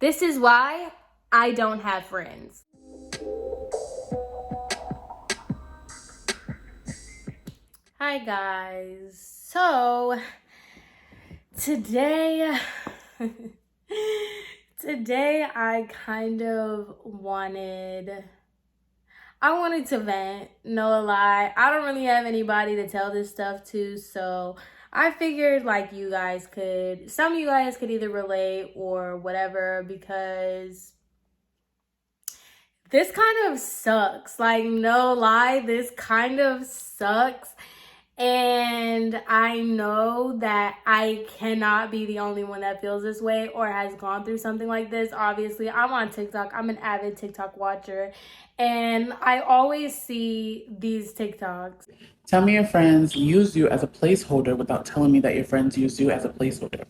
This is why I don't have friends. Hi guys. So today I kind of wanted to vent, no lie. I don't really have anybody to tell this stuff to, so I figured like some of you guys could either relate or whatever, because this kind of sucks. Like, no lie, this kind of sucks. And I know that I cannot be the only one that feels this way or has gone through something like this. Obviously, I'm on TikTok. I'm an avid TikTok watcher. And I always see these TikToks. Tell me your friends use you as a placeholder without telling me that your friends use you as a placeholder.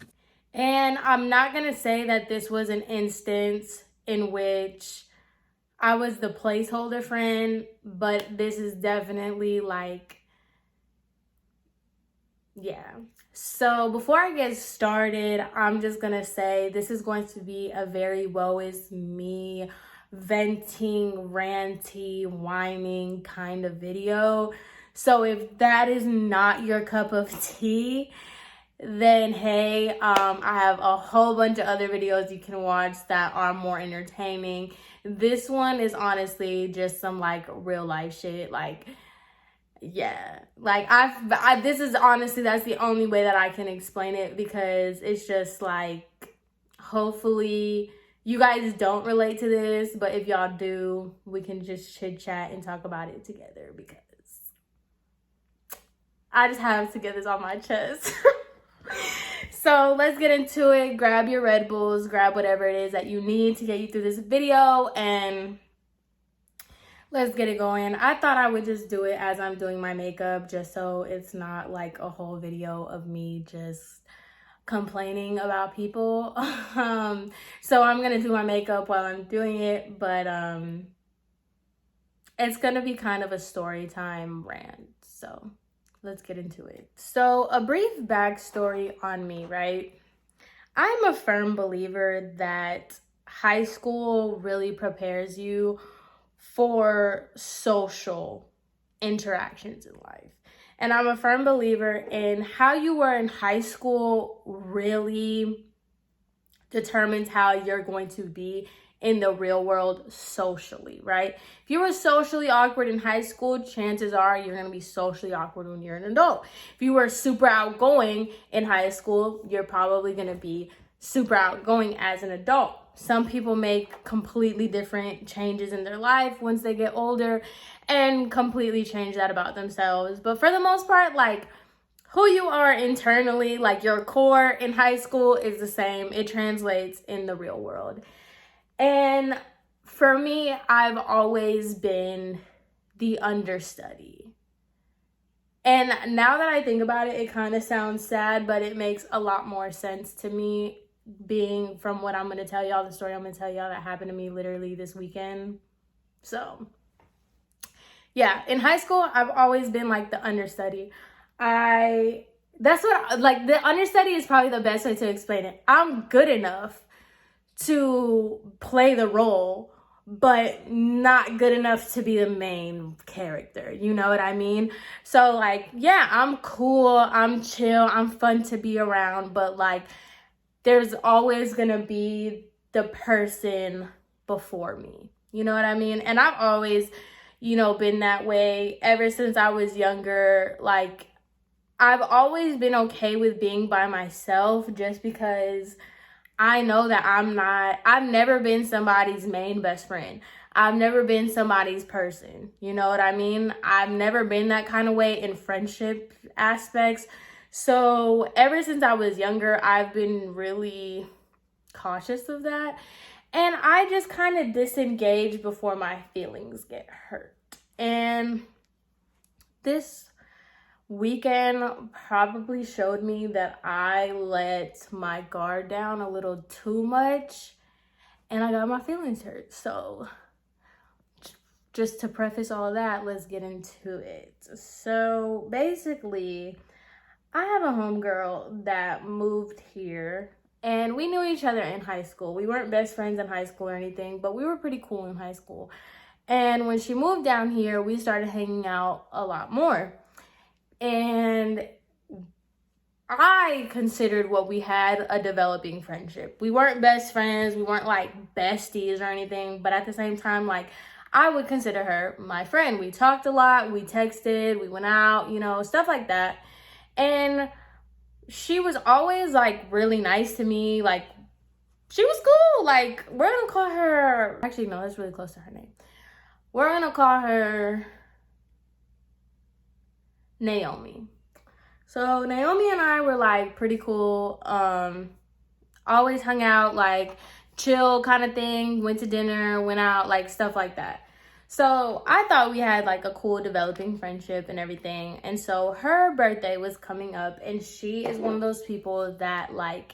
And I'm not going to say that this was an instance in which I was the placeholder friend, but this is definitely like, yeah. So before I get started, I'm just going to say this is going to be a very woe is me, venting, ranty, whining kind of video. So if that is not your cup of tea, then hey, I have a whole bunch of other videos you can watch that are more entertaining. This one is honestly just some like real life shit. Like, yeah, like this is honestly, that's the only way that I can explain it, because it's just like, hopefully you guys don't relate to this, but if y'all do, we can just chit chat and talk about it together, because I just have to get this off my chest. So let's get into it. Grab your Red Bulls, grab whatever it is that you need to get you through this video, and let's get it going. I thought I would just do it as I'm doing my makeup, just so it's not like a whole video of me just complaining about people. So I'm gonna do my makeup while I'm doing it, but it's gonna be kind of a story time rant, so let's get into it. So a brief backstory on me, right? I'm a firm believer that high school really prepares you for social interactions in life. And I'm a firm believer in how you were in high school really determines how you're going to be in the real world socially, right? If you were socially awkward in high school, chances are you're going to be socially awkward when you're an adult. If you were super outgoing in high school, you're probably going to be super outgoing as an adult. Some people make completely different changes in their life once they get older and completely change that about themselves. But for the most part, like, who you are internally, like your core in high school is the same. It translates in the real world. And for me, I've always been the understudy. And now that I think about it, it kind of sounds sad, but it makes a lot more sense to me, being from what I'm going to tell y'all, the story I'm going to tell y'all that happened to me literally this weekend. So, yeah, in high school, I've always been like the understudy. The understudy is probably the best way to explain it. I'm good enough to play the role, but not good enough to be the main character. You know what I mean? So like, yeah, I'm cool, I'm chill, I'm fun to be around, but like, there's always gonna be the person before me. You know what I mean? And I've always, been that way ever since I was younger. Like, I've always been okay with being by myself, just because I know that I've never been somebody's main best friend. I've never been somebody's person. You know what I mean? I've never been that kind of way in friendship aspects. So ever since I was younger, I've been really cautious of that. And I just kind of disengage before my feelings get hurt. And this weekend probably showed me that I let my guard down a little too much, and I got my feelings hurt. So just to preface all that, let's get into it. So basically, I have a homegirl that moved here And we knew each other in high school. We weren't best friends in high school or anything, but we were pretty cool in high school. And when she moved down here, we started hanging out a lot more. And I considered what we had a developing friendship. We weren't best friends. We weren't like besties or anything. But at the same time, like, I would consider her my friend. We talked a lot. We texted. We went out, you know, stuff like that. And she was always like really nice to me. Like, she was cool. Like, we're gonna call her, actually no, that's really close to her name. We're gonna call her Naomi. So Naomi and I were like pretty cool. Always hung out, like chill kind of thing, went to dinner, went out, like stuff like that. So I thought we had like a cool developing friendship and everything. And so her birthday was coming up, and she is one of those people that like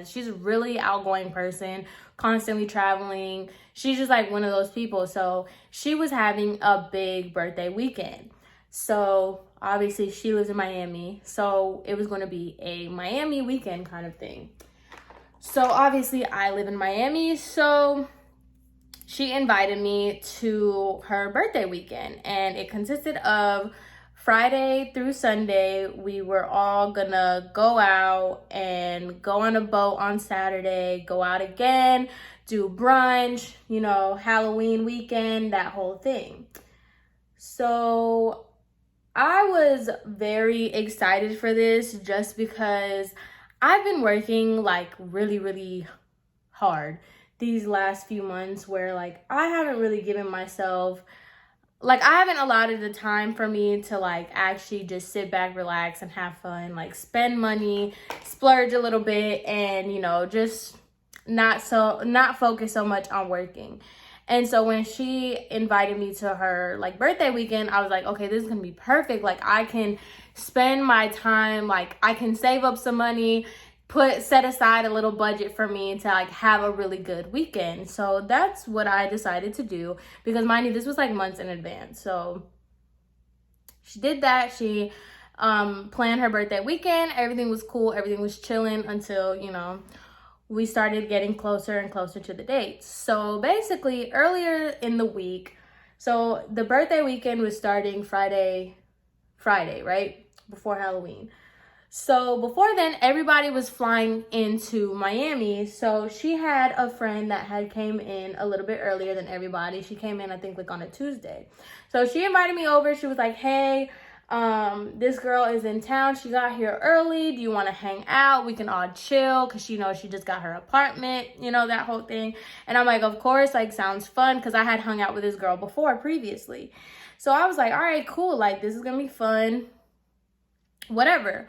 she's a really outgoing person, constantly traveling. She's just like one of those people. So she was having a big birthday weekend. So obviously she lives in Miami. So it was going to be a Miami weekend kind of thing. So obviously I live in Miami. So she invited me to her birthday weekend, and it consisted of Friday through Sunday. We were all gonna go out and go on a boat on Saturday, go out again, do brunch, you know, Halloween weekend, that whole thing. So I was very excited for this just because I've been working like really, really hard these last few months, where like I haven't really given myself, like I haven't allowed it the time for me to like actually just sit back, relax, and have fun, like spend money, splurge a little bit, and you know, just not focus so much on working. And so when she invited me to her like birthday weekend, I was like, okay, this is gonna be perfect. Like I can spend my time, like I can save up some money, set aside a little budget for me to like have a really good weekend. So that's what I decided to do, because mind you, this was like months in advance. So she did that. She planned her birthday weekend. Everything was cool. Everything was chilling until, you know, we started getting closer and closer to the dates. So basically earlier in the week, so the birthday weekend was starting Friday, right? Before Halloween. So before then, everybody was flying into Miami. So she had a friend that had came in a little bit earlier than everybody. She came in, I think, like on a Tuesday. So she invited me over. She was like, hey, this girl is in town. She got here early. Do you want to hang out? We can all chill, because she knows she just got her apartment, you know, that whole thing. And I'm like, of course, like sounds fun, because I had hung out with this girl before previously. So I was like, all right, cool. Like this is going to be fun, whatever.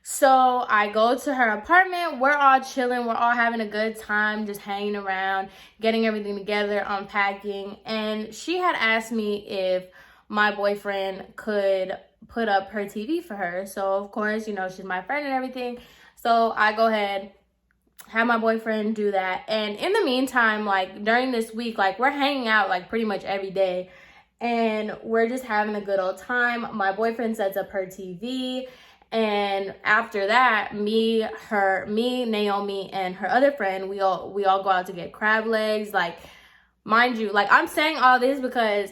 So I go to her apartment. We're all chilling. We're all having a good time, just hanging around, getting everything together, unpacking. And she had asked me if my boyfriend could put up her TV for her. So of course, you know, she's my friend and everything. So I go ahead, have my boyfriend do that. And in the meantime, like during this week, like we're hanging out like pretty much every day, and we're just having a good old time. My boyfriend sets up her TV. And after that, me, Naomi, and her other friend, we all go out to get crab legs. Like, mind you, like I'm saying all this because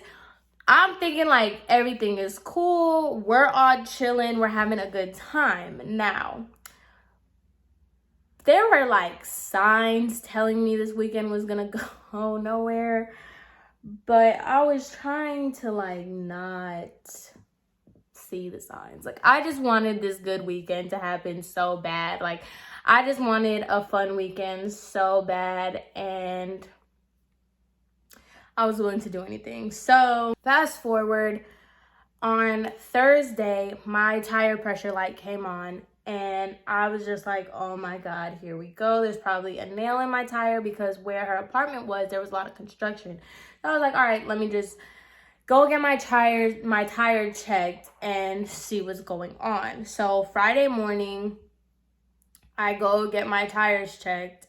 I'm thinking like everything is cool. We're all chilling. We're having a good time. Now, there were like signs telling me this weekend was gonna go nowhere, but I was trying to like not see the signs. Like I just wanted this good weekend to happen so bad. Like I just wanted a fun weekend so bad, and I was willing to do anything. So fast forward, on Thursday my tire pressure light came on, and I was just like, oh my god, here we go. There's probably a nail in my tire, because where her apartment was, there was a lot of construction. So I was like, all right, let me just go get my tire checked and see what's going on. So Friday morning, I go get my tires checked,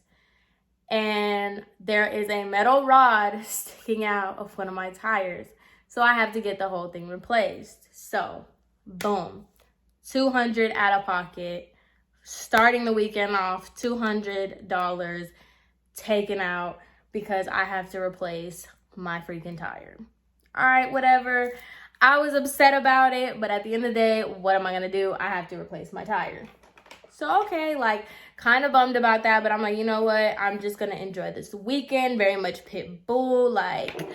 and there is a metal rod sticking out of one of my tires. So I have to get the whole thing replaced. So boom, $200 out of pocket, starting the weekend off, $200 taken out because I have to replace my freaking tire. All right, whatever. I was upset about it, but at the end of the day, what am I gonna do? I have to replace my tire. So, okay, like, kind of bummed about that, but I'm like, you know what? I'm just gonna enjoy this weekend. Very much pit bull, like,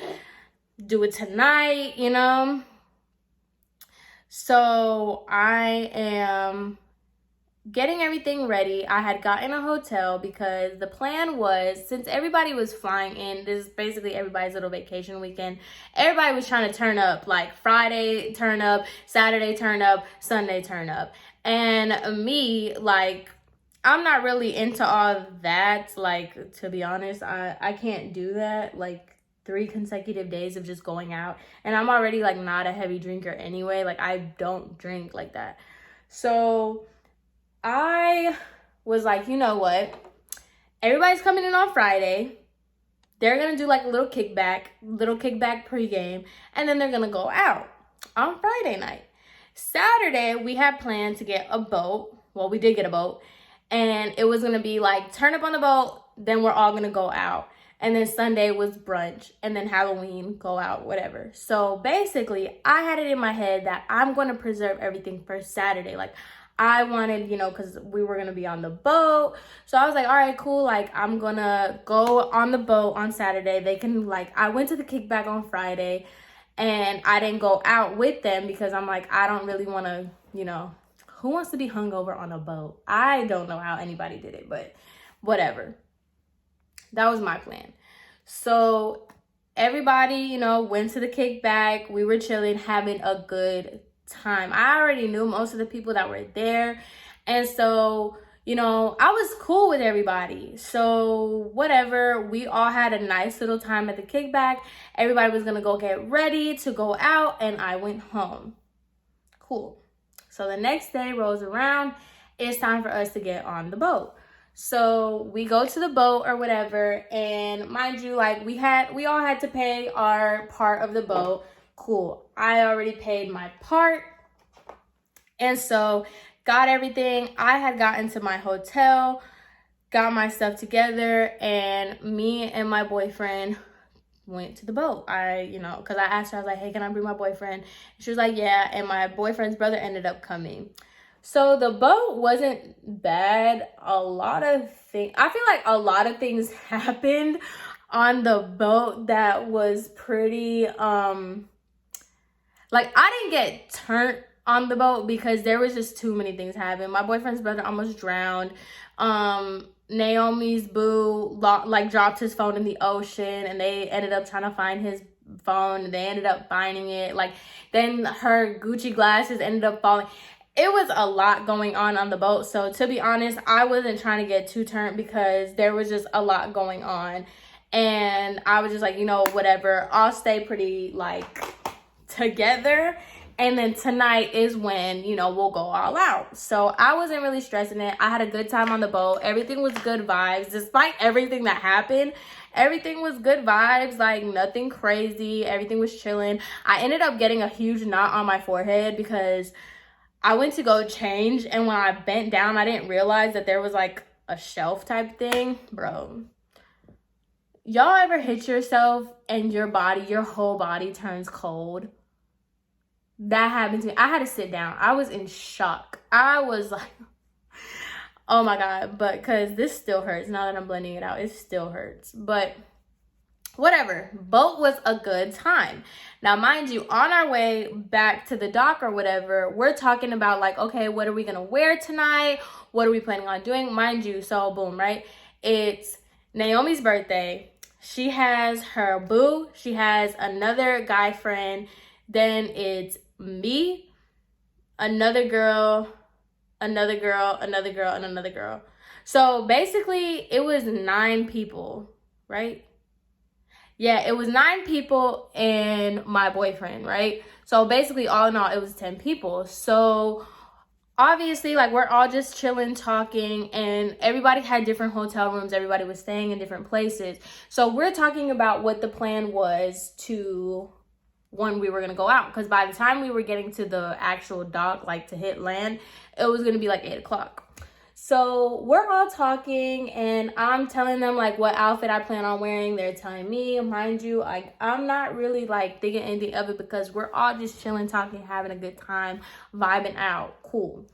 do it tonight, you know? So, I am getting everything ready. I had gotten a hotel because the plan was, since everybody was flying in, this is basically everybody's little vacation weekend, everybody was trying to turn up, like Friday turn up, Saturday turn up, Sunday turn up. And me, like, I'm not really into all that. Like, to be honest, I can't do that. Like, 3 consecutive days of just going out. And I'm already, like, not a heavy drinker anyway. Like, I don't drink like that. So I was like, you know what? Everybody's coming in on Friday. They're going to do like a little kickback pregame, and then they're going to go out on Friday night. Saturday, we had planned to get a boat. Well, we did get a boat, and it was going to be like turn up on the boat, then we're all going to go out. And then Sunday was brunch, and then Halloween, go out, whatever. So basically, I had it in my head that I'm going to preserve everything for Saturday. Like, I wanted, you know, because we were going to be on the boat. So I was like, all right, cool. Like, I'm going to go on the boat on Saturday. They can, like, I went to the kickback on Friday, and I didn't go out with them because I'm like, I don't really want to, you know, who wants to be hungover on a boat? I don't know how anybody did it, but whatever. That was my plan. So everybody, you know, went to the kickback. We were chilling, having a good time. I already knew most of the people that were there. And so, you know, I was cool with everybody. So whatever, we all had a nice little time at the kickback. Everybody was going to go get ready to go out, and I went home. Cool. So the next day rolls around. It's time for us to get on the boat. So we go to the boat or whatever, and mind you, like, we all had to pay our part of the boat. Cool. I already paid my part. And so got everything. I had gotten to my hotel, got my stuff together, and me and my boyfriend went to the boat. Because I asked her, I was like, hey, can I bring my boyfriend? She was like, yeah. And my boyfriend's brother ended up coming. So the boat wasn't bad. I feel like a lot of things happened on the boat that was pretty, like, I didn't get turned on the boat because there was just too many things happening. My boyfriend's brother almost drowned. Naomi's boo, like, dropped his phone in the ocean, and they ended up trying to find his phone, and they ended up finding it. Like, then her Gucci glasses ended up falling. It was a lot going on the boat. So to be honest, I wasn't trying to get too turned because there was just a lot going on. And I was just like, you know, whatever. I'll stay pretty, like, together. And then tonight is when, you know, we'll go all out. So I wasn't really stressing it. I had a good time on the boat. Everything was good vibes. Despite everything that happened, everything was good vibes. Like, nothing crazy. Everything was chilling. I ended up getting a huge knot on my forehead because I went to go change, and when I bent down, I didn't realize that there was like a shelf type thing. Bro, y'all ever hit yourself and your whole body turns cold? That happened to me. I had to sit down. I was in shock. I was like, oh my God. But because this still hurts. Now that I'm blending it out, it still hurts. But whatever. Boat was a good time. Now, mind you, on our way back to the dock or whatever, we're talking about like, okay, what are we going to wear tonight? What are we planning on doing? Mind you, so boom, right? It's Naomi's birthday. She has her boo. She has another guy friend. Then it's me, another girl, another girl, another girl, and another girl. So basically, it was 9 people, right? Yeah, it was 9 people and my boyfriend, right? So basically, all in all, it was 10 people. So obviously, like, we're all just chilling, talking, and everybody had different hotel rooms. Everybody was staying in different places. So we're talking about what the plan was to when we were going to go out. Because by the time we were getting to the actual dock, like to hit land, it was going to be like 8 o'clock. So we're all talking and I'm telling them like what outfit I plan on wearing. They're telling me, mind you, like I'm not really like thinking anything of it because we're all just chilling, talking, having a good time, vibing out. Cool.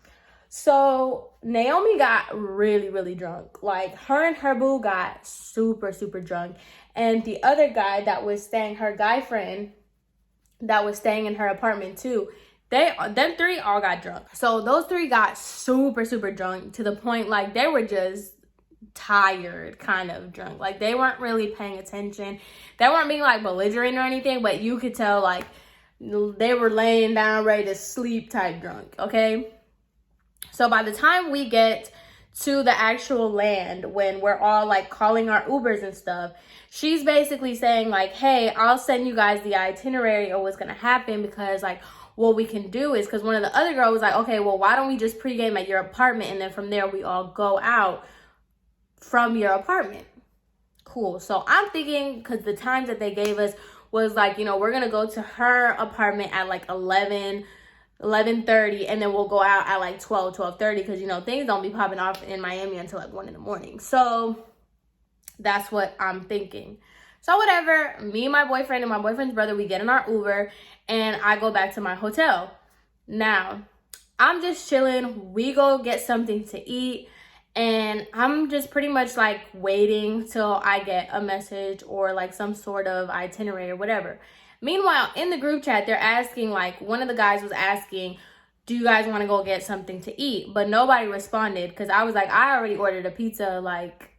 So Naomi got really, really drunk. Like her and her boo got super, super drunk. And the other guy that was staying, her guy friend that was staying in her apartment too, them three all got drunk. So those three got super, super drunk to the point like they were just tired, kind of drunk. Like they weren't really paying attention. They weren't being like belligerent or anything, but you could tell like they were laying down ready to sleep type drunk, okay? So by the time we get to the actual land, when we're all like calling our Ubers and stuff, she's basically saying like, hey, I'll send you guys the itinerary of what's gonna happen, because like what we can do is, because one of the other girls was like, okay, well, why don't we just pregame at your apartment and then from there we all go out from your apartment. Cool. So I'm thinking, because the times that they gave us was like, you know, we're gonna go to her apartment at like 11:30, and then we'll go out at like 12:30, because you know things don't be popping off in Miami until like 1 a.m. So that's what I'm thinking. So whatever, me, my boyfriend, and my boyfriend's brother, we get in our Uber and I go back to my hotel. Now I'm just chilling. We go get something to eat and I'm just pretty much like waiting till I get a message or like some sort of itinerary or whatever. Meanwhile, in the group chat, they're asking, like, one of the guys was asking, do you guys want to go get something to eat? But nobody responded, because I was like, I already ordered a pizza, like,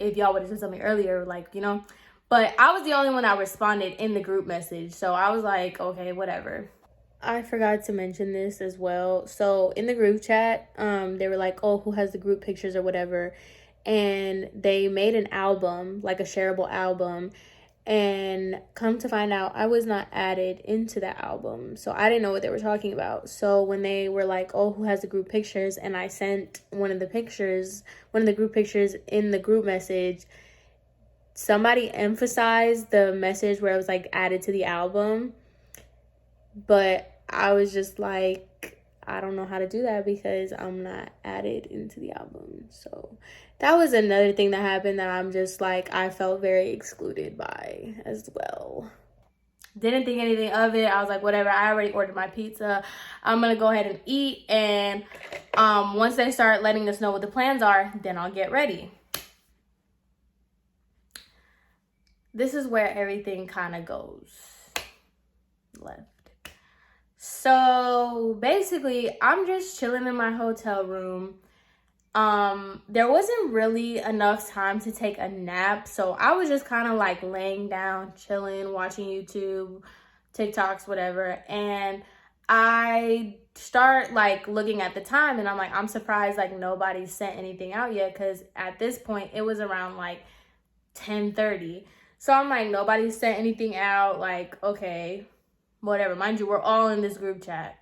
if y'all would have said something earlier, like, you know. But I was the only one that responded in the group message, so I was like, okay, whatever. I forgot to mention this as well. So in the group chat, they were like, oh, who has the group pictures or whatever. And they made an album, like a shareable album. And come to find out, I was not added into that album. So I didn't know what they were talking about. So when they were like, oh, who has the group pictures? And I sent one of the group pictures in the group message, somebody emphasized the message where it was like added to the album. But I was just like, I don't know how to do that because I'm not added into the album. So that was another thing that happened that I'm just like, I felt very excluded by as well. Didn't think anything of it. I was like, whatever, I already ordered my pizza. I'm gonna go ahead and eat, and once they start letting us know what the plans are, then I'll get ready. This is where everything kind of goes left. So basically, I'm just chilling in my hotel room. There wasn't really enough time to take a nap, so I was just kind of like laying down, chilling, watching YouTube, TikToks, whatever. And I start like looking at the time, and I'm like, I'm surprised like nobody sent anything out yet, because at this point it was around like 10:30. So I'm like, nobody sent anything out. Like, okay, whatever. Mind you, we're all in this group chat.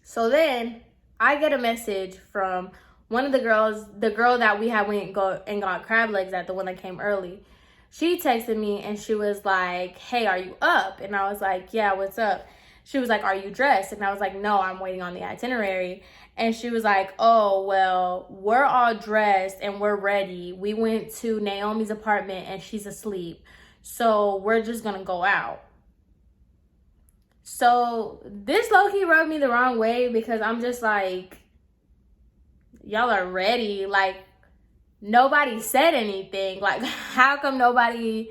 So then I get a message from one of the girls, the girl that we had went and got crab legs at, the one that came early. She texted me and she was like, hey, are you up? And I was like, yeah, what's up? She was like, are you dressed? And I was like, no, I'm waiting on the itinerary. And she was like, oh, well, we're all dressed and we're ready. We went to Naomi's apartment and she's asleep. So we're just going to go out. So this low-key rubbed me the wrong way, because I'm just like, y'all are ready. Like, nobody said anything. Like, how come nobody,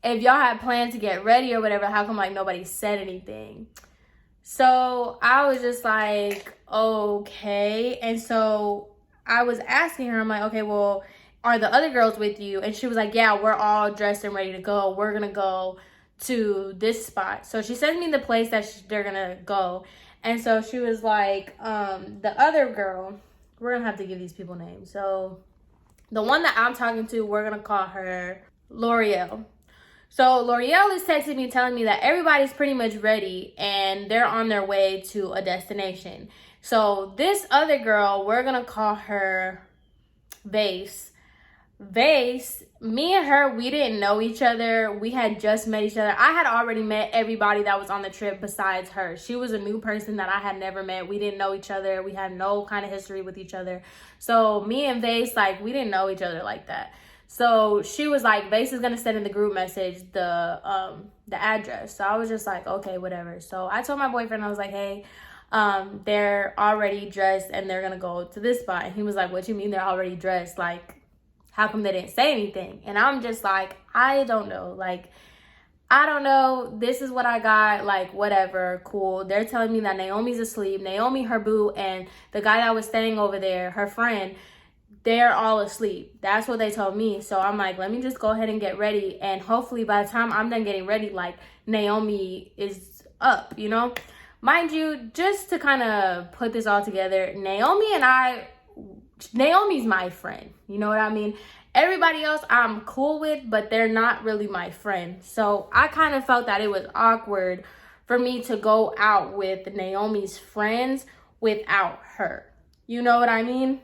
if y'all had planned to get ready or whatever, how come like nobody said anything? So I was just like, okay. And so I was asking her, I'm like, okay, well, are the other girls with you? And she was like, yeah, we're all dressed and ready to go. We're going to go to this spot. So she sent me the place that they're going to go. And so she was like, the other girl, we're going to have to give these people names. So the one that I'm talking to, we're going to call her L'Oreal. So L'Oreal is texting me telling me that everybody's pretty much ready and they're on their way to a destination. So this other girl, we're going to call her Base. Vase, me and her, we didn't know each other. We had just met each other. I had already met everybody that was on the trip besides her. She was a new person that I had never met. We didn't know each other. We had no kind of history with each other. So me and Vase, like, we didn't know each other like that. So she was like, Vase is gonna send in the group message the address. So I was just like, okay, whatever. So I told my boyfriend, I was like, hey, they're already dressed and they're gonna go to this spot. And he was like, what you mean they're already dressed? Like, how come they didn't say anything? And I'm just like, I don't know. Like, I don't know. This is what I got. Like, whatever. Cool. They're telling me that Naomi's asleep. Naomi, her boo, and the guy that was staying over there, her friend, they're all asleep. That's what they told me. So I'm like, let me just go ahead and get ready. And hopefully by the time I'm done getting ready, like, Naomi is up, you know? Mind you, just to kind of put this all together, Naomi's my friend, you know what I mean? Everybody else I'm cool with, but they're not really my friend. So I kind of felt that it was awkward for me to go out with Naomi's friends without her. You know what I mean?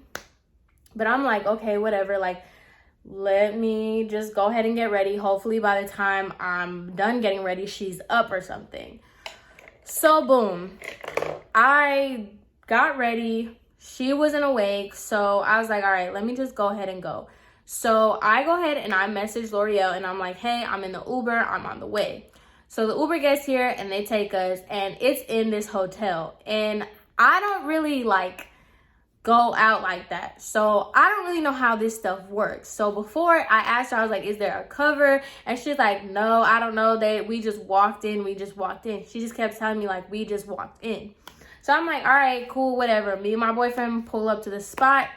But I'm like, okay, whatever. Like, let me just go ahead and get ready. Hopefully by the time I'm done getting ready, she's up or something. So boom, I got ready. She wasn't awake, so I was like, all right, let me just go ahead and go. So I go ahead and I message L'Oreal and I'm like, hey, I'm in the Uber, I'm on the way. So the Uber gets here and they take us and it's in this hotel. And I don't really like go out like that. So I don't really know how this stuff works. So before I asked her, I was like, is there a cover? And she's like, no, I don't know. We just walked in. She just kept telling me like, we just walked in. So I'm like, all right, cool, whatever. Me and my boyfriend pull up to the spot.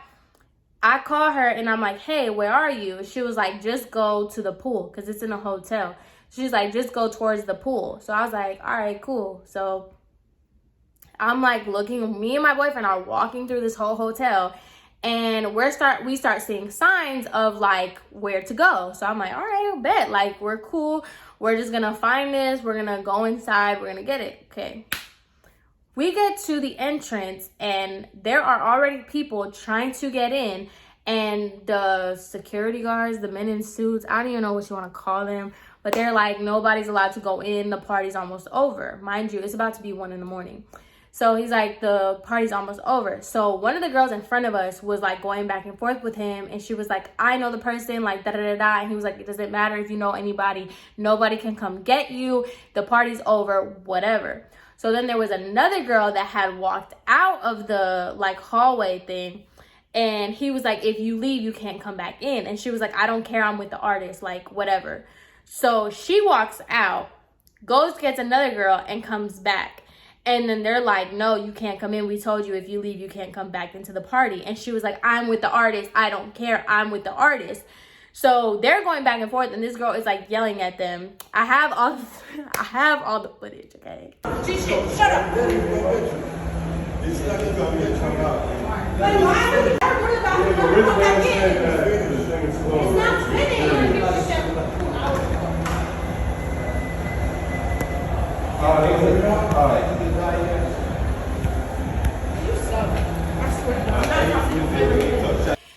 I call her and I'm like, hey, where are you? She was like, just go to the pool because it's in a hotel. She's like, just go towards the pool. So I was like, all right, cool. So I'm like looking, me and my boyfriend are walking through this whole hotel and we start seeing signs of like where to go. So I'm like, all right, I bet, like we're cool. We're just gonna find this. We're gonna go inside. We're gonna get it. Okay. We get to the entrance and there are already people trying to get in, and the security guards, the men in suits, I don't even know what you want to call them, but they're like, nobody's allowed to go in. The party's almost over. Mind you, it's about to be 1 a.m. So he's like, the party's almost over. So one of the girls in front of us was like going back and forth with him. And she was like, I know the person, like da-da-da-da. And he was like, it doesn't matter if you know anybody. Nobody can come get you. The party's over, whatever. So then there was another girl that had walked out of the like hallway thing. And he was like, if you leave, you can't come back in. And she was like, I don't care. I'm with the artist, like whatever. So she walks out, goes, gets another girl and comes back. And then they're like, no, you can't come in. We told you if you leave, you can't come back into the party. And she was like, I'm with the artist. I don't care. I'm with the artist. So they're going back and forth, and this girl is like yelling at them. I have all the footage, okay? Shut up. It's not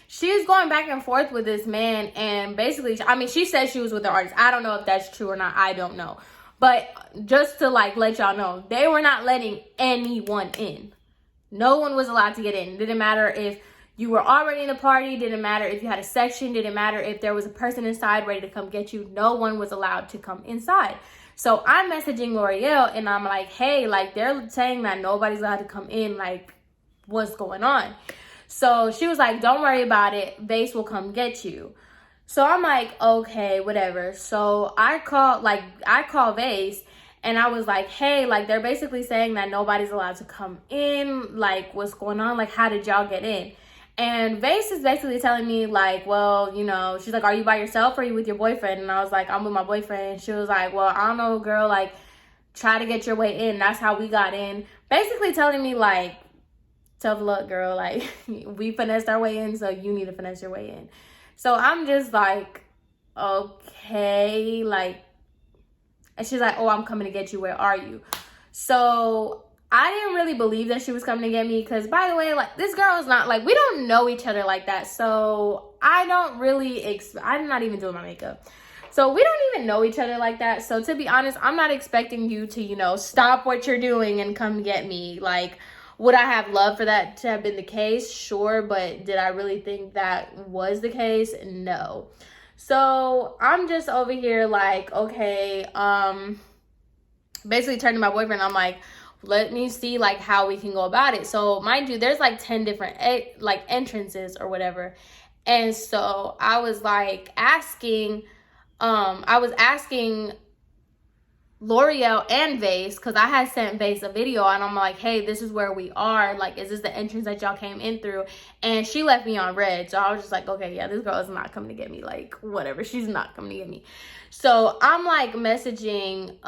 She was going back and forth with this man, and basically, I mean, she said she was with the artist. I don't know if that's true or not. I don't know. But just to like let y'all know, they were not letting anyone in. No one was allowed to get in. Didn't matter if you were already in the party. Didn't matter if you had a section. Didn't matter if there was a person inside ready to come get you. No one was allowed to come inside. So I'm messaging L'Oreal and I'm like, hey, like they're saying that nobody's allowed to come in. Like, what's going on? So she was like, don't worry about it. Vase will come get you. So I'm like, okay, whatever. So I call Vase and I was like, hey, like they're basically saying that nobody's allowed to come in. Like, what's going on? Like, how did y'all get in? And Vase is basically telling me like, well, you know, she's like, are you by yourself or are you with your boyfriend? And I was like, I'm with my boyfriend. She was like, well, I don't know, girl, like try to get your way in. That's how we got in. Basically telling me like, tough luck, girl. Like we finessed our way in, so you need to finesse your way in. So I'm just like, okay, like, and she's like, oh, I'm coming to get you. Where are you? So I didn't really believe that she was coming to get me because, by the way, like, this girl is not, like, we don't know each other like that. So I don't really, I'm not even doing my makeup. So we don't even know each other like that. So to be honest, I'm not expecting you to, you know, stop what you're doing and come get me. Like, would I have loved for that to have been the case? Sure. But did I really think that was the case? No. So I'm just over here like, okay, basically turning to my boyfriend. I'm like, let me see like how we can go about it. So mind you, there's like 10 different like entrances or whatever. And so I was like asking L'Oreal and Vase, because I had sent Vase a video and I'm like, hey, this is where we are. Like, is this the entrance that y'all came in through? And she left me on red. So I was just like, okay, yeah, this girl is not coming to get me. Like, whatever. She's not coming to get me. So I'm like messaging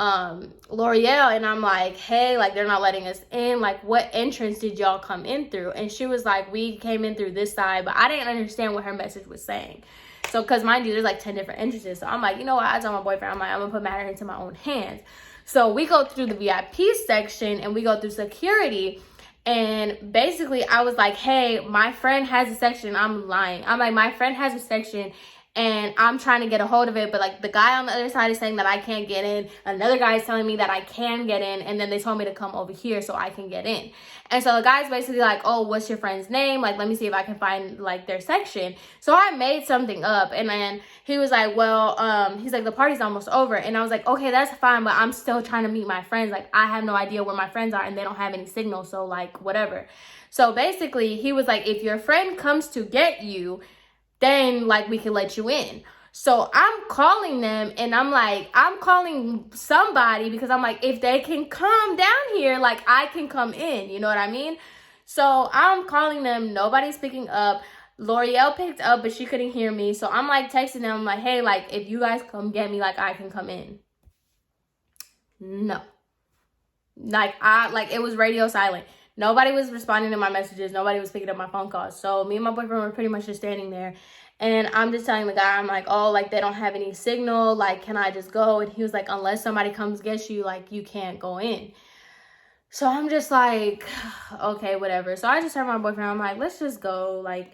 L'Oreal and I'm like, hey, like, they're not letting us in. Like, what entrance did y'all come in through? And she was like, we came in through this side, but I didn't understand what her message was saying. So, because mind you, there's like 10 different entrances. So I'm like, you know what? I told my boyfriend, I'm like, I'm going to put matter into my own hands. So we go through the VIP section and we go through security. And basically, I was like, hey, my friend has a section. I'm lying. I'm like, my friend has a section and I'm trying to get a hold of it. But like the guy on the other side is saying that I can't get in. Another guy is telling me that I can get in. And then they told me to come over here so I can get in. And so the guy's basically like, oh, what's your friend's name? Like, let me see if I can find like their section. So I made something up. And then he was like, well, he's like, the party's almost over. And I was like, okay, that's fine. But I'm still trying to meet my friends. Like, I have no idea where my friends are and they don't have any signal. So like, whatever. So basically he was like, if your friend comes to get you, then like we can let you in. So I'm calling them and I'm like, I'm calling somebody because I'm like, if they can come down here, like I can come in, you know what I mean? So I'm calling them, nobody's picking up. L'Oreal picked up, but she couldn't hear me. So I'm like texting them like, hey, like if you guys come get me, like I can come in. No. Like it was radio silent. Nobody was responding to my messages. Nobody was picking up my phone calls. So me and my boyfriend were pretty much just standing there. And I'm just telling the guy, I'm like, oh, like they don't have any signal. Like, can I just go? And he was like, unless somebody comes get you, like you can't go in. So I'm just like, okay, whatever. So I just told my boyfriend, I'm like, let's just go. Like,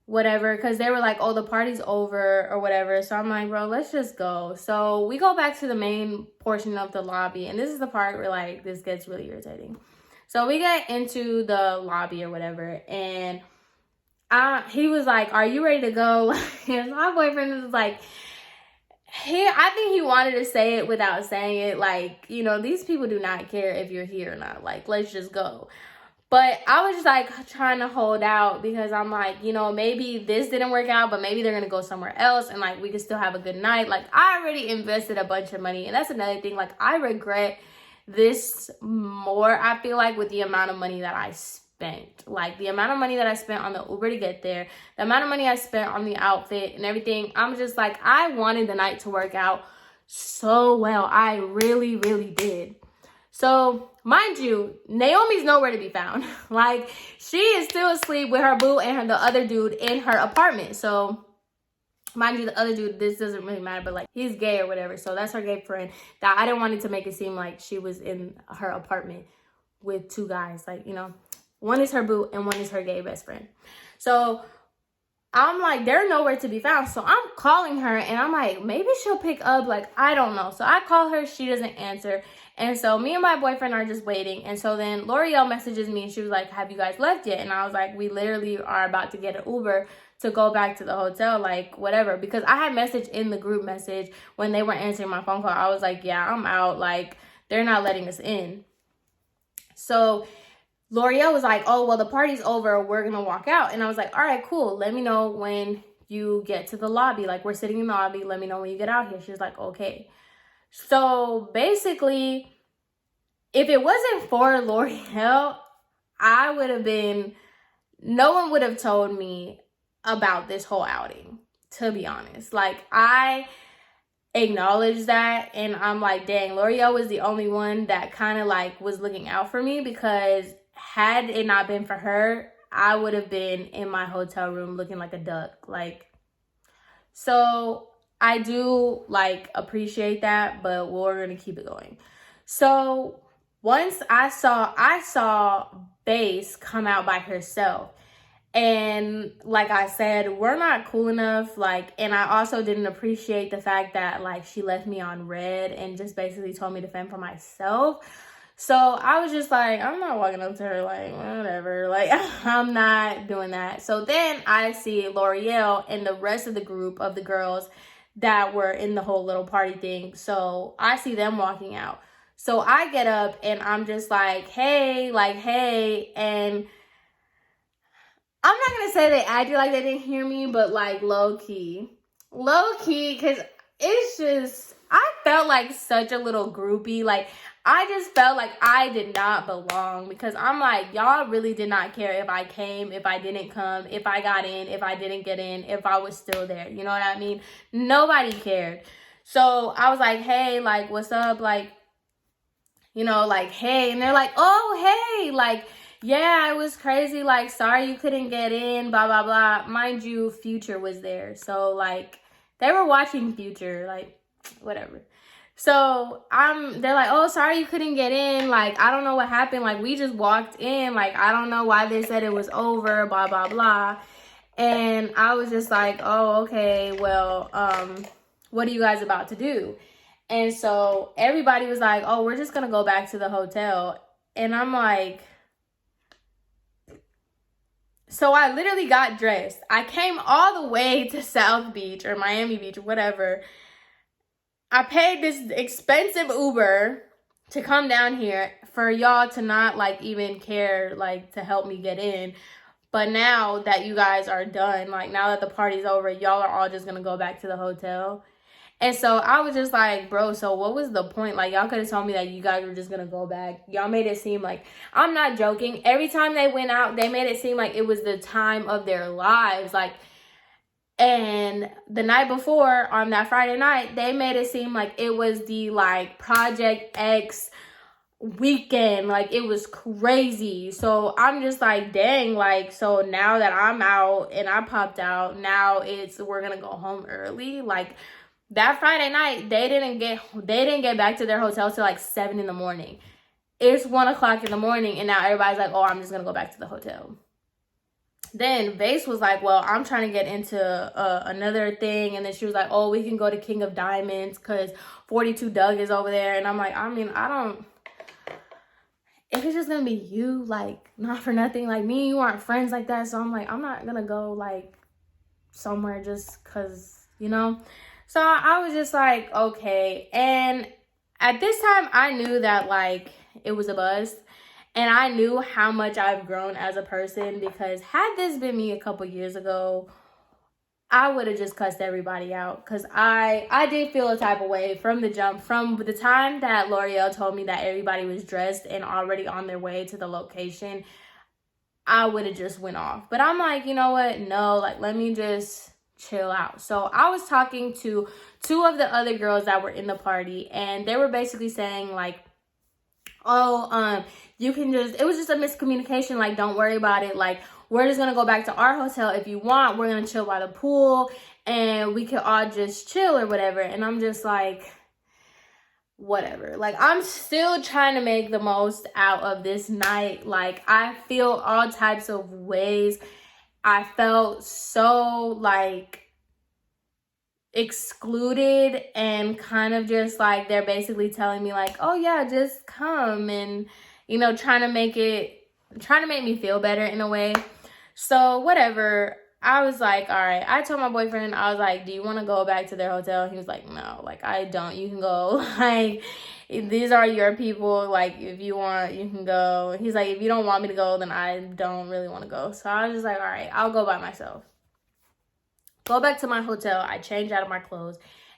whatever. Because they were like, oh, the party's over or whatever. So I'm like, bro, let's just go. So we go back to the main portion of the lobby. And this is the part where like this gets really irritating. So we get into the lobby or whatever, and he was like, are you ready to go? And my boyfriend was like, I think he wanted to say it without saying it. Like, you know, these people do not care if you're here or not. Like, let's just go. But I was just like trying to hold out because I'm like, you know, maybe this didn't work out, but maybe they're going to go somewhere else and like we can still have a good night. Like, I already invested a bunch of money, and that's another thing. Like, I regret this more, I feel like, with the amount of money that I spent. Like the amount of money that I spent on the Uber to get there, the amount of money I spent on the outfit and everything. I'm just like, I wanted the night to work out so well. I really, really did. So mind you, Naomi's nowhere to be found. Like, she is still asleep with her boo and the other dude in her apartment. So mind you, the other dude, this doesn't really matter, but like he's gay or whatever. So that's her gay friend. That I didn't want it to make it seem like she was in her apartment with two guys. Like, you know, one is her boo and one is her gay best friend. So I'm like, they're nowhere to be found. So I'm calling her and I'm like, maybe she'll pick up. Like, I don't know. So I call her, she doesn't answer. And so me and my boyfriend are just waiting. And so then L'Oreal messages me and she was like, have you guys left yet? And I was like, we literally are about to get an Uber to go back to the hotel, like whatever. Because I had messaged in the group message when they weren't answering my phone call. I was like, yeah, I'm out. Like, they're not letting us in. So L'Oreal was like, oh, well, the party's over. We're going to walk out. And I was like, all right, cool. Let me know when you get to the lobby. Like, we're sitting in the lobby. Let me know when you get out here. She was like, okay. So basically, if it wasn't for L'Oreal, I would have been, no one would have told me about this whole outing, to be honest. Like, I acknowledge that, and I'm like, dang, L'Oreal was the only one that kind of like was looking out for me, because had it not been for her, I would have been in my hotel room looking like a duck. Like, so I do like appreciate that, but we're gonna keep it going. So once I saw Base come out by herself. And like I said, we're not cool enough. Like, and I also didn't appreciate the fact that like she left me on red and just basically told me to fend for myself. So I was just like, I'm not walking up to her like, whatever. Like, I'm not doing that. So then I see L'Oreal and the rest of the group of the girls that were in the whole little party thing. So I see them walking out. So I get up and I'm just like, hey, and I'm not gonna say they acted like they didn't hear me, but like low key, because it's just, I felt like such a little groupie. Like, I just felt like I did not belong, because I'm like, y'all really did not care if I came, if I didn't come, if I got in, if I didn't get in, if I was still there. You know what I mean? Nobody cared. So I was like, hey, like, what's up? Like, you know, like, hey. And they're like, oh, hey, like, yeah, it was crazy. Like, sorry you couldn't get in, blah, blah, blah. Mind you, Future was there. So, like, they were watching Future, like, whatever. So, they're like, oh, sorry you couldn't get in. Like, I don't know what happened. Like, we just walked in. Like, I don't know why they said it was over, blah, blah, blah. And I was just like, oh, okay, well, what are you guys about to do? And so everybody was like, oh, we're just going to go back to the hotel. And I'm like, so I literally got dressed. I came all the way to South Beach or Miami Beach or whatever. I paid this expensive Uber to come down here for y'all to not like even care like to help me get in. But now that you guys are done, like now that the party's over, y'all are all just going to go back to the hotel. And so I was just like, bro, so what was the point? Like, y'all could have told me that you guys were just going to go back. Y'all made it seem like, I'm not joking. Every time they went out, they made it seem like it was the time of their lives. Like, and the night before, on that Friday night, they made it seem like it was the, like, Project X weekend. Like, it was crazy. So I'm just like, dang, like, so now that I'm out and I popped out, now we're going to go home early. Like, that Friday night, they didn't get back to their hotel till like 7 in the morning. It's 1 o'clock in the morning, and now everybody's like, oh, I'm just gonna go back to the hotel. Then Vase was like, well, I'm trying to get into another thing. And then she was like, oh, we can go to King of Diamonds because 42 Doug is over there. And I'm like, I mean, if it's just gonna be you, like, not for nothing, like, me and you aren't friends like that. So I'm like, I'm not gonna go like somewhere just because, you know. So I was just like, okay. And at this time, I knew that, like, it was a bust. And I knew how much I've grown as a person, because had this been me a couple years ago, I would have just cussed everybody out. Because I did feel a type of way from the jump. From the time that L'Oreal told me that everybody was dressed and already on their way to the location, I would have just went off. But I'm like, you know what? No, like, let me just chill out. So I was talking to two of the other girls that were in the party, and they were basically saying like, oh, you can just, it was just a miscommunication, like, don't worry about it, like, we're just gonna go back to our hotel. If you want, we're gonna chill by the pool and we could all just chill or whatever. And I'm just like, whatever. Like, I'm still trying to make the most out of this night. Like, I feel all types of ways. I felt so, like, excluded, and kind of just, like, they're basically telling me, like, oh, yeah, just come, and, you know, trying to make me feel better in a way. So, whatever. I was like, all right. I told my boyfriend, I was like, do you want to go back to their hotel? He was like, no, like, I don't. You can go. Like, these are your people. Like, if you want, you can go. He's like, if you don't want me to go, then I don't really want to go. So I was just like, all right, I'll go by myself. Go back to my hotel. I change out of my clothes,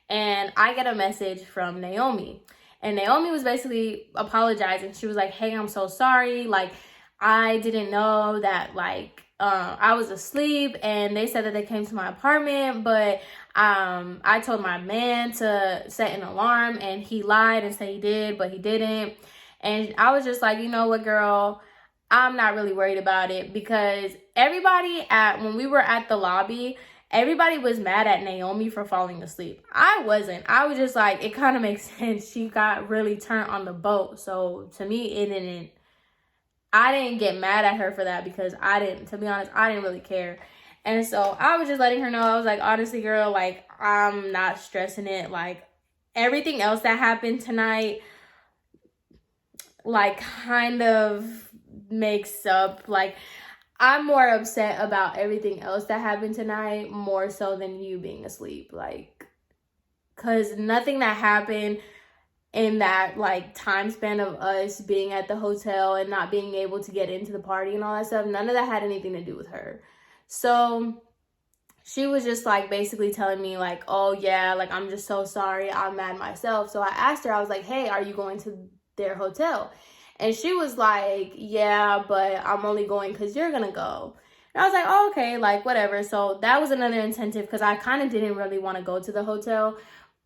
and I get a message from Naomi. And Naomi was basically apologizing. She was like, hey, I'm so sorry. Like, I didn't know that, like, I was asleep, and they said that they came to my apartment, but I told my man to set an alarm, and he lied and said he did, but he didn't. And I was just like, you know what, girl, I'm not really worried about it, because everybody when we were at the lobby, everybody was mad at Naomi for falling asleep. I wasn't. I was just like, it kind of makes sense. She got really turned on the boat. So to me, I didn't get mad at her for that because to be honest, I didn't really care. And so I was just letting her know, I was like, honestly, girl, like, I'm not stressing it. Like, everything else that happened tonight, like, kind of makes up. Like, I'm more upset about everything else that happened tonight more so than you being asleep. Like, because nothing that happened in that, like, time span of us being at the hotel and not being able to get into the party and all that stuff, none of that had anything to do with her. So she was just, like, basically telling me, like, oh, yeah, like, I'm just so sorry. I'm mad myself. So I asked her, I was like, hey, are you going to their hotel? And she was like, yeah, but I'm only going because you're going to go. And I was like, oh, okay, like, whatever. So that was another incentive because I kind of didn't really want to go to the hotel.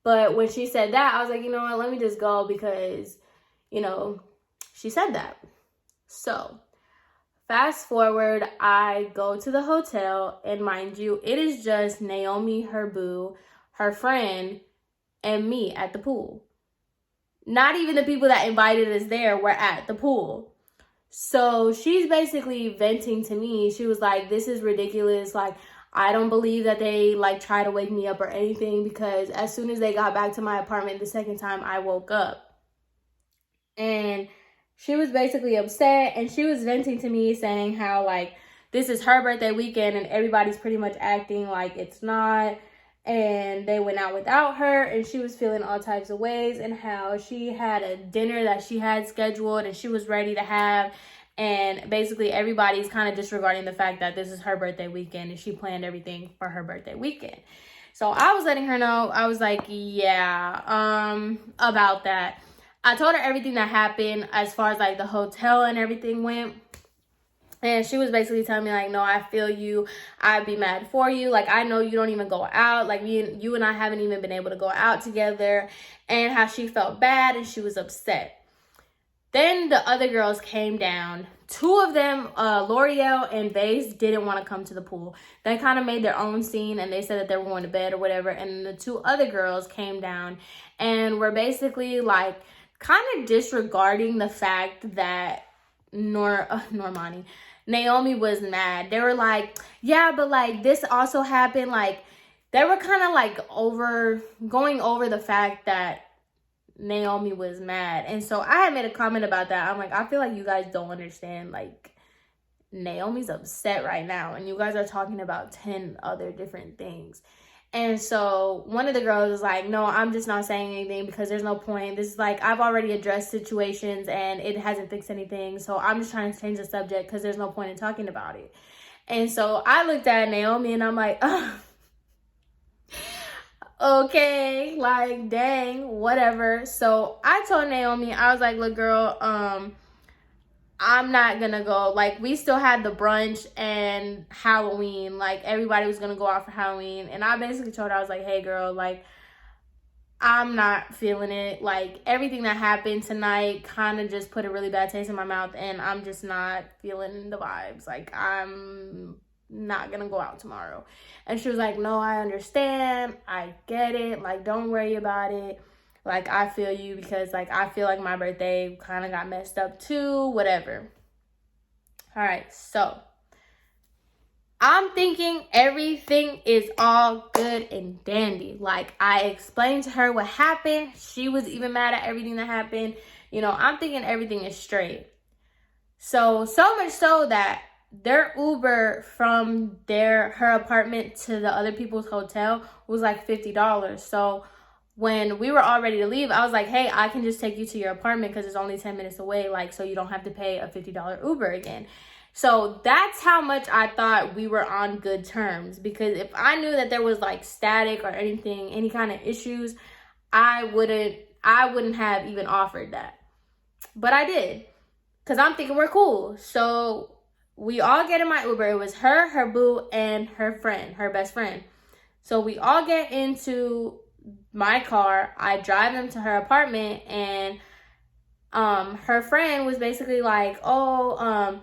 But when she said that, I was like, you know what, let me just go because, you know, she said that. So fast forward, I go to the hotel, and mind you, it is just Naomi, her boo, her friend, and me at the pool. Not even the people that invited us there were at the pool. So she's basically venting to me. She was like, this is ridiculous. Like, I don't believe that they, like, try to wake me up or anything because as soon as they got back to my apartment the second time, I woke up. And she was basically upset, and she was venting to me saying how, like, this is her birthday weekend and everybody's pretty much acting like it's not, and they went out without her, and she was feeling all types of ways, and how she had a dinner that she had scheduled and she was ready to have, and basically everybody's kind of disregarding the fact that this is her birthday weekend and she planned everything for her birthday weekend. So I was letting her know, I was like, yeah, about that. I told her everything that happened as far as, like, the hotel and everything went. And she was basically telling me, like, no, I feel you. I'd be mad for you. Like, I know you don't even go out. Like, you and I haven't even been able to go out together. And how she felt bad and she was upset. Then the other girls came down. Two of them, L'Oreal and Vase, didn't want to come to the pool. They kind of made their own scene and they said that they were going to bed or whatever. And the two other girls came down and were basically, like, kind of disregarding the fact that Naomi was mad. They were like, yeah, but, like, this also happened. Like, they were kind of, like, going over the fact that Naomi was mad. And so I had made a comment about that. I'm like, I feel like you guys don't understand. Like, Naomi's upset right now and you guys are talking about 10 other different things. And so one of the girls was like, no, I'm just not saying anything because there's no point. This is, like, I've already addressed situations and it hasn't fixed anything. So I'm just trying to change the subject because there's no point in talking about it. And so I looked at Naomi and I'm like, oh, okay, like, dang, whatever. So I told Naomi, I was like, look, girl, I'm not gonna go. Like, we still had the brunch and Halloween. Like, everybody was gonna go out for Halloween. And I basically told her, I was like, hey, girl, like, I'm not feeling it. Like, everything that happened tonight kind of just put a really bad taste in my mouth. And I'm just not feeling the vibes. Like, I'm not gonna go out tomorrow. And she was like, no, I understand. I get it. Like, don't worry about it. Like, I feel you because, like, I feel like my birthday kind of got messed up too, whatever. All right, so I'm thinking everything is all good and dandy. Like, I explained to her what happened. She was even mad at everything that happened. You know, I'm thinking everything is straight. So much so that their Uber from her apartment to the other people's hotel was like $50. So when we were all ready to leave, I was like, hey, I can just take you to your apartment because it's only 10 minutes away, like, so you don't have to pay a $50 Uber again. So that's how much I thought we were on good terms, because if I knew that there was, like, static or anything, any kind of issues, I wouldn't have even offered that. But I did, because I'm thinking we're cool. So we all get in my Uber. It was her boo, and her friend, her best friend. So we all get into my car. I drive them to her apartment, and her friend was basically like, oh,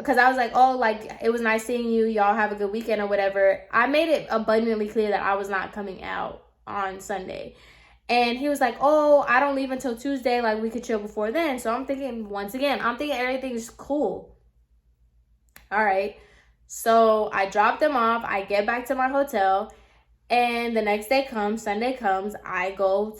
because I was like, oh, like, it was nice seeing you. Y'all have a good weekend or whatever. I made it abundantly clear that I was not coming out on Sunday. And he was like, oh, I don't leave until Tuesday. Like, we could chill before then. So I'm thinking, once again, everything's cool. All right. So I dropped them off. I get back to my hotel. And the next day comes, Sunday comes, I go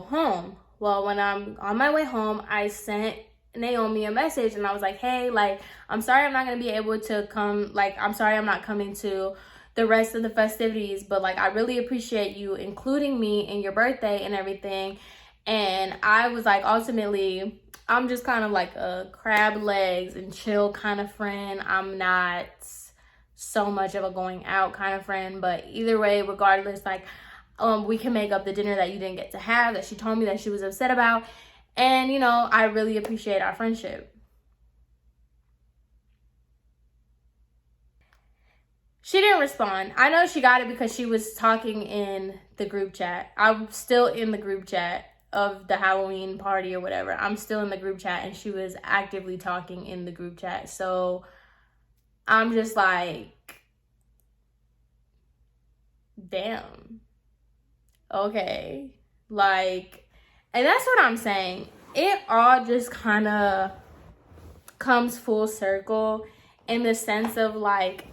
home. Well, when I'm on my way home, I sent Naomi a message and I was like, hey, like, I'm sorry I'm not going to be able to come. Like, I'm sorry I'm not coming to the rest of the festivities, but like, I really appreciate you including me in your birthday and everything. And I was like, ultimately, I'm just kind of like a crab legs and chill kind of friend. I'm not so much of a going out kind of friend, but either way, regardless, like, we can make up the dinner that you didn't get to have, that she told me that she was upset about. And, you know, I really appreciate our friendship. She didn't respond. I know she got it because she was talking in the group chat. I'm still in the group chat of the Halloween party or whatever. I'm still in the group chat and she was actively talking in the group chat. So I'm just like, damn. Okay. Like, and that's what I'm saying. It all just kind of comes full circle in the sense of like,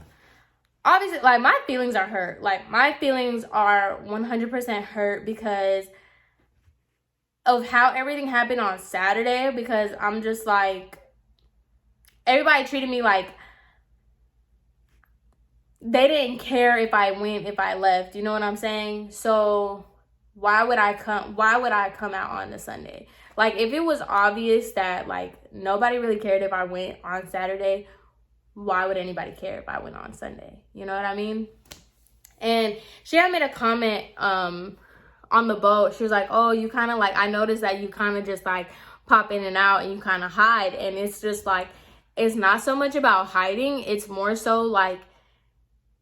obviously, like, my feelings are hurt. Like, my feelings are 100% hurt because of how everything happened on Saturday. Because I'm just like, everybody treated me like they didn't care if I went, if I left. You know what I'm saying? So why would I come out on the Sunday? Like, if it was obvious that like nobody really cared if I went on Saturday, why would anybody care if I went on Sunday? You know what I mean? And she had made a comment on the boat. She was like, oh, you kind of like, I noticed that you kind of just like pop in and out and you kind of hide. And it's just like, it's not so much about hiding. It's more so like,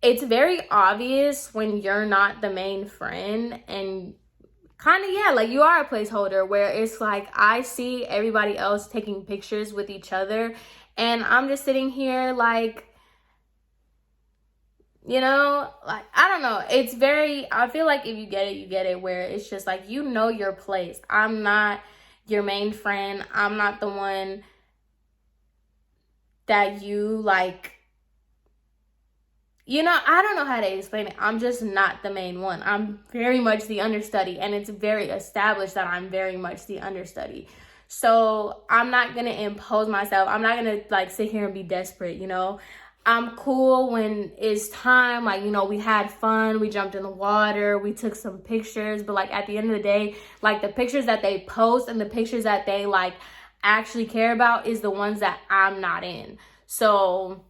it's very obvious when you're not the main friend and kind of, yeah, like you are a placeholder, where it's like I see everybody else taking pictures with each other and I'm just sitting here like, you know, like, I don't know. It's very, I feel like if you get it, you get it, where it's just like, you know your place. I'm not your main friend. I'm not the one that you like, you know, I don't know how to explain it. I'm just not the main one. I'm very much the understudy, and it's very established that I'm very much the understudy. So I'm not going to impose myself. I'm not going to like sit here and be desperate, you know. I'm cool when it's time. Like, you know, we had fun. We jumped in the water. We took some pictures. But like at the end of the day, like the pictures that they post and the pictures that they like actually care about is the ones that I'm not in. So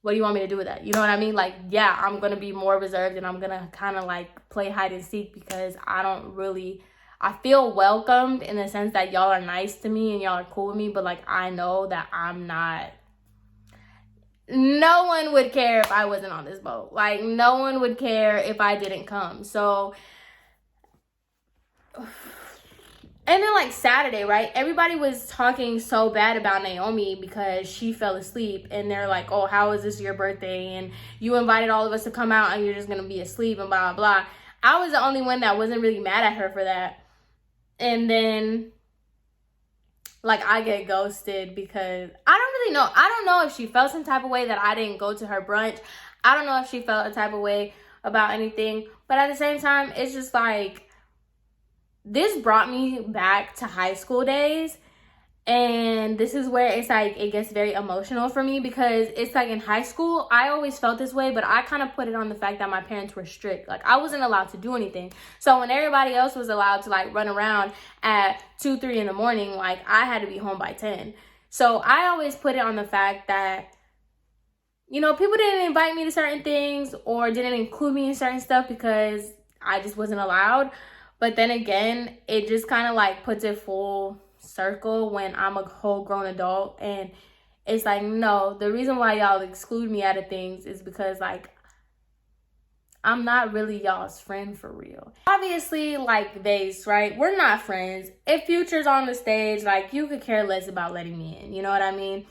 what do you want me to do with that? You know what I mean? Like, yeah, I'm going to be more reserved and I'm going to kind of like play hide and seek because I feel welcomed in the sense that y'all are nice to me and y'all are cool with me. But like, I know that no one would care if I wasn't on this boat. Like, no one would care if I didn't come. So, and then like Saturday, right? Everybody was talking so bad about Naomi because she fell asleep. And they're like, oh, how is this your birthday? And you invited all of us to come out and you're just going to be asleep and blah, blah, blah. I was the only one that wasn't really mad at her for that. And then like I get ghosted because I don't really know. I don't know if she felt some type of way that I didn't go to her brunch. I don't know if she felt a type of way about anything. But at the same time, it's just like, this brought me back to high school days. And this is where it's like, it gets very emotional for me because it's like in high school, I always felt this way, but I kind of put it on the fact that my parents were strict. Like I wasn't allowed to do anything. So when everybody else was allowed to like run around at 2, 3 in the morning, like I had to be home by 10. So I always put it on the fact that, you know, people didn't invite me to certain things or didn't include me in certain stuff because I just wasn't allowed. But then again, it just kind of like puts it full circle when I'm a whole grown adult. And it's like, no, the reason why y'all exclude me out of things is because like, I'm not really y'all's friend for real. Obviously, like Vase, right? We're not friends. If Future's on the stage, like you could care less about letting me in. You know what I mean?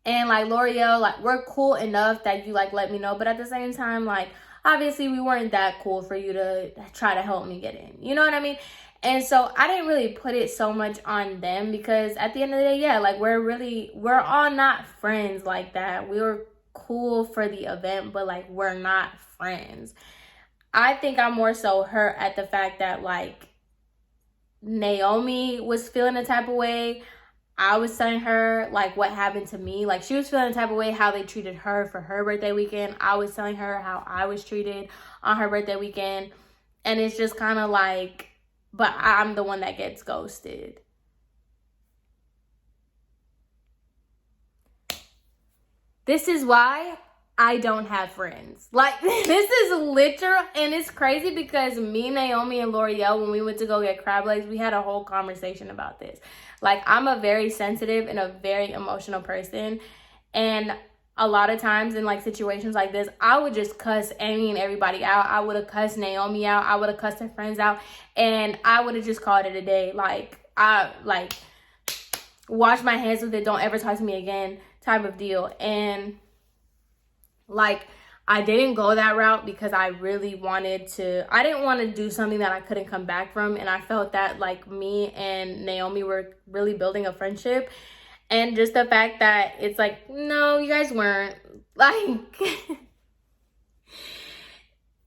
And like L'Oreal, like we're cool enough that you like let me know, but at the same time, like obviously we weren't that cool for you to try to help me get in. You know what I mean? And so I didn't really put it so much on them, because at the end of the day, yeah, like we're all not friends like that. We were cool for the event, but like we're not friends. I think I'm more so hurt at the fact that like Naomi was feeling a type of way. I was telling her like what happened to me. Like she was feeling the type of way how they treated her for her birthday weekend. I was telling her how I was treated on her birthday weekend. And it's just kind of like, but I'm the one that gets ghosted. This is why I don't have friends. Like, this is literal, and it's crazy because me, Naomi, and L'Oreal, when we went to go get crab legs, we had a whole conversation about this. Like, I'm a very sensitive and a very emotional person, and a lot of times in like situations like this, I would just cuss any and everybody out. I would have cussed Naomi out. I would have cussed her friends out, and I would have just called it a day. Like, I like wash my hands with it. Don't ever talk to me again, type of deal. And like, I didn't go that route because I really wanted to, I didn't want to do something that I couldn't come back from. And I felt that like me and Naomi were really building a friendship. And just the fact that it's like, no, you guys weren't. Like,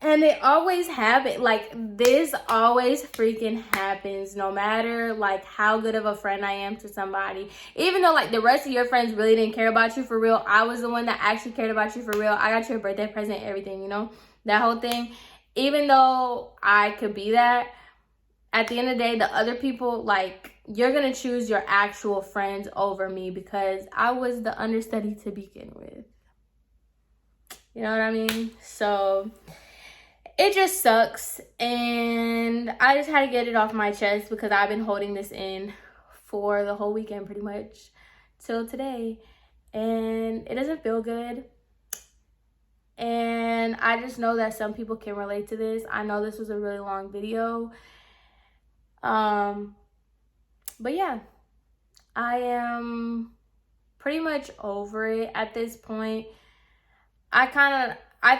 and it always happens. Like, this always freaking happens, no matter like how good of a friend I am to somebody. Even though like the rest of your friends really didn't care about you for real, I was the one that actually cared about you for real. I got you a birthday present, everything, you know, that whole thing. Even though I could be that, at the end of the day, the other people, like, you're gonna choose your actual friends over me because I was the understudy to begin with. You know what I mean? So it just sucks, and I just had to get it off my chest because I've been holding this in for the whole weekend pretty much till today, and it doesn't feel good. And I just know that some people can relate to this. I know this was a really long video, but yeah, I am pretty much over it at this point. I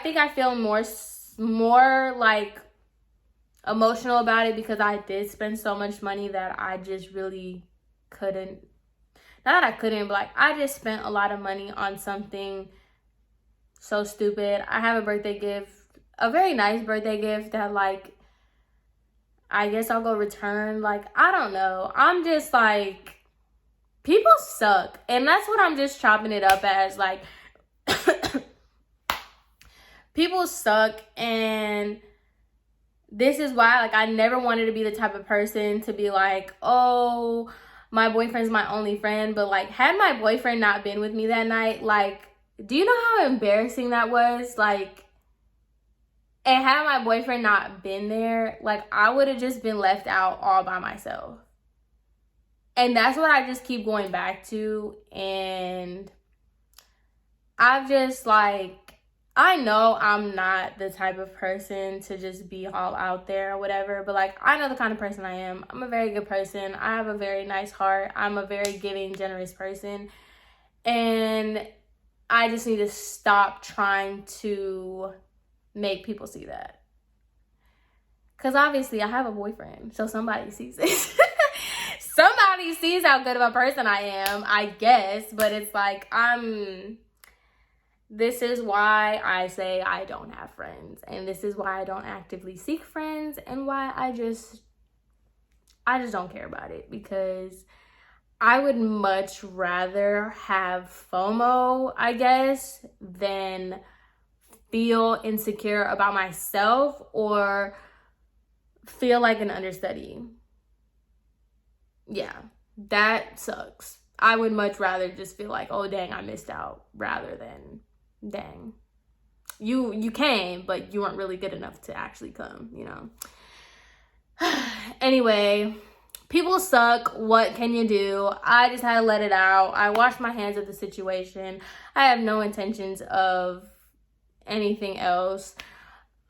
think I feel more like emotional about it because I did spend so much money that I just really couldn't, not that I couldn't, but like I just spent a lot of money on something so stupid. I have a birthday gift, a very nice birthday gift that like I guess I'll go return. Like, I don't know. I'm just like, people suck. And that's what I'm just chopping it up as. Like, people suck. And this is why, like, I never wanted to be the type of person to be like, oh, my boyfriend's my only friend. But like, had my boyfriend not been with me that night, like, do you know how embarrassing that was? Like, and had my boyfriend not been there, like, I would have just been left out all by myself. And that's what I just keep going back to. And I've just, like, I know I'm not the type of person to just be all out there or whatever. But, like, I know the kind of person I am. I'm a very good person. I have a very nice heart. I'm a very giving, generous person. And I just need to stop trying to make people see that, because obviously I have a boyfriend, so somebody sees it. Somebody sees how good of a person I am, I guess. But it's like, this is why I say I don't have friends, and this is why I don't actively seek friends, and why I just don't care about it, because I would much rather have FOMO, I guess, than feel insecure about myself or feel like an understudy. Yeah, that sucks. I would much rather just feel like, oh dang, I missed out, rather than dang, you came, but you weren't really good enough to actually come, you know. Anyway, people suck. What can you do? I just had to let it out. I washed my hands of the situation. I have no intentions of anything else.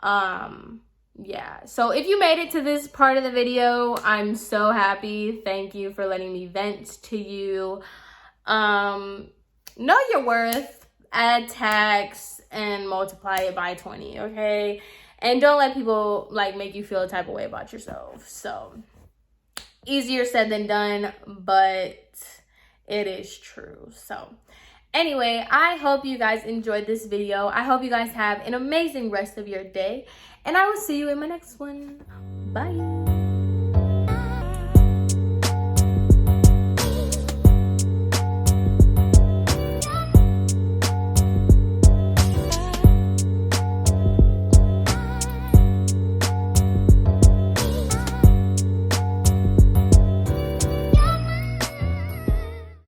Yeah, so if you made it to this part of the video, I'm so happy. Thank you for letting me vent to you. Know your worth, add tax, and multiply it by 20, okay? And don't let people like make you feel a type of way about yourself. So easier said than done, but it is true. So anyway, I hope you guys enjoyed this video. I hope you guys have an amazing rest of your day, and I will see you in my next one. Bye.